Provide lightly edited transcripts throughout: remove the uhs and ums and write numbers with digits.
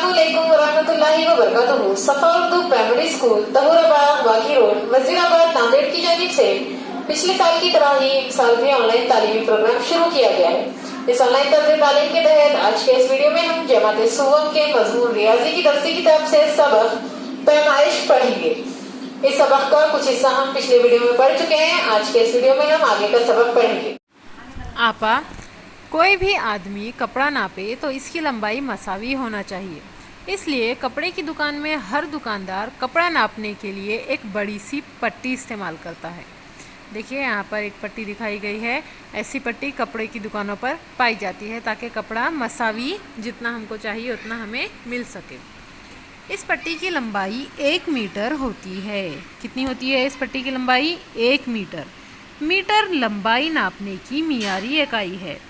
अस्सलामुअलैकुम वरहमतुल्लाहि वबरकातुहू। सफा उर्दू प्राइमरी स्कूल तहूराबाद वाकी रोड मस्जिदाबाद नांदेड़ की जानिब से पिछले साल की तरह ही इस साल भी ऑनलाइन तालीमी प्रोग्राम शुरू किया गया है। इस ऑनलाइन तर्ज तालीम के तहत आज के इस वीडियो में हम जमात सुवम के मजमून रियाजी की दरसी किताब से सबक पैमाइश पढ़ेंगे। इस सबक का कुछ हिस्सा हम पिछले वीडियो में पढ़ चुके हैं। आज के इस वीडियो में हम आगे का सबक पढ़ेंगे। आपा, कोई भी आदमी कपड़ा नापे तो इसकी लंबाई मसावी होना चाहिए। इसलिए कपड़े की दुकान में हर दुकानदार कपड़ा नापने के लिए एक बड़ी सी पट्टी इस्तेमाल करता है। देखिए यहाँ पर एक पट्टी दिखाई गई है। ऐसी पट्टी कपड़े की दुकानों पर पाई जाती है ताकि कपड़ा मसावी जितना हमको चाहिए उतना हमें मिल सके। इस पट्टी की लंबाई 1 मीटर होती है। कितनी होती है इस पट्टी की लंबाई? 1 मीटर। मीटर लंबाई नापने की मियारी इकाई है।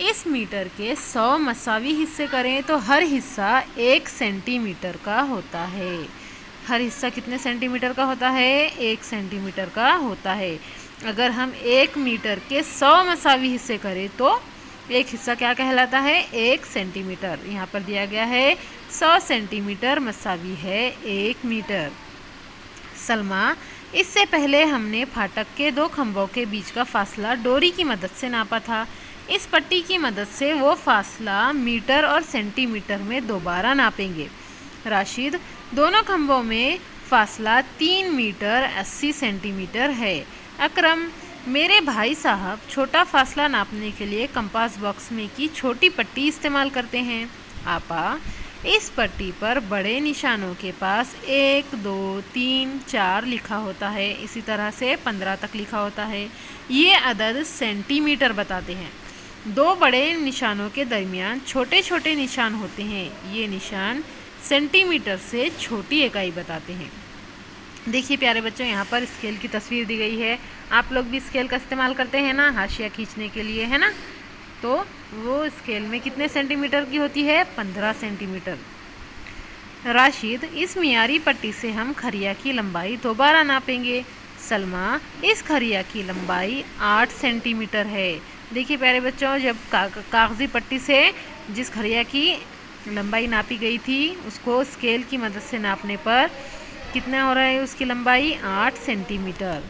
इस मीटर के 100 मसावी हिस्से करें तो हर हिस्सा 1 सेंटीमीटर का होता है। हर हिस्सा कितने सेंटीमीटर का होता है? 1 सेंटीमीटर का होता है। अगर हम 1 मीटर के 100 मसावी हिस्से करें तो एक हिस्सा क्या कहलाता है? 1 सेंटीमीटर। यहाँ पर दिया गया है 100 सेंटीमीटर मसावी है 1 मीटर। सलमा, इससे पहले हमने फाटक के 2 खंभों के बीच का फासला डोरी की मदद से नापा था। इस पट्टी की मदद से वो फासला मीटर और सेंटीमीटर में दोबारा नापेंगे। राशिद, दोनों खंभों में फासला 3 मीटर 80 सेंटीमीटर है। अकरम, मेरे भाई साहब छोटा फासला नापने के लिए कंपास बॉक्स में की छोटी पट्टी इस्तेमाल करते हैं। आपा, इस पट्टी पर बड़े निशानों के पास 1, 2, 3, 4 लिखा होता है। इसी तरह से 15 तक लिखा होता है। ये अदद सेंटीमीटर बताते हैं। 2 बड़े निशानों के दरमियान छोटे छोटे निशान होते हैं। ये निशान सेंटीमीटर से छोटी इकाई बताते हैं। देखिए प्यारे बच्चों, यहाँ पर स्केल की तस्वीर दी गई है। आप लोग भी स्केल का इस्तेमाल करते हैं ना, हाशिया खींचने के लिए, है ना? तो वो स्केल में कितने सेंटीमीटर की होती है? 15 सेंटीमीटर। राशिद, इस मियारी पट्टी से हम खरिया की लंबाई दोबारा नापेंगे। सलमा, इस खरिया की लंबाई 8 सेंटीमीटर है। देखिए प्यारे बच्चों, जब कागज़ी पट्टी से जिस खरिया की लंबाई नापी गई थी उसको स्केल की मदद से नापने पर कितना हो रहा है उसकी लंबाई? 8 सेंटीमीटर।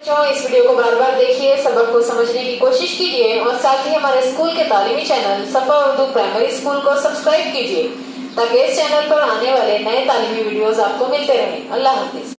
इस वीडियो को बार बार देखिए, सबक को समझने की कोशिश कीजिए और साथ ही हमारे स्कूल के तालीमी चैनल सफा उर्दू प्राइमरी स्कूल को सब्सक्राइब कीजिए ताकि इस चैनल पर आने वाले नए तालीमी वीडियोस आपको मिलते रहें। अल्लाह हाफिज।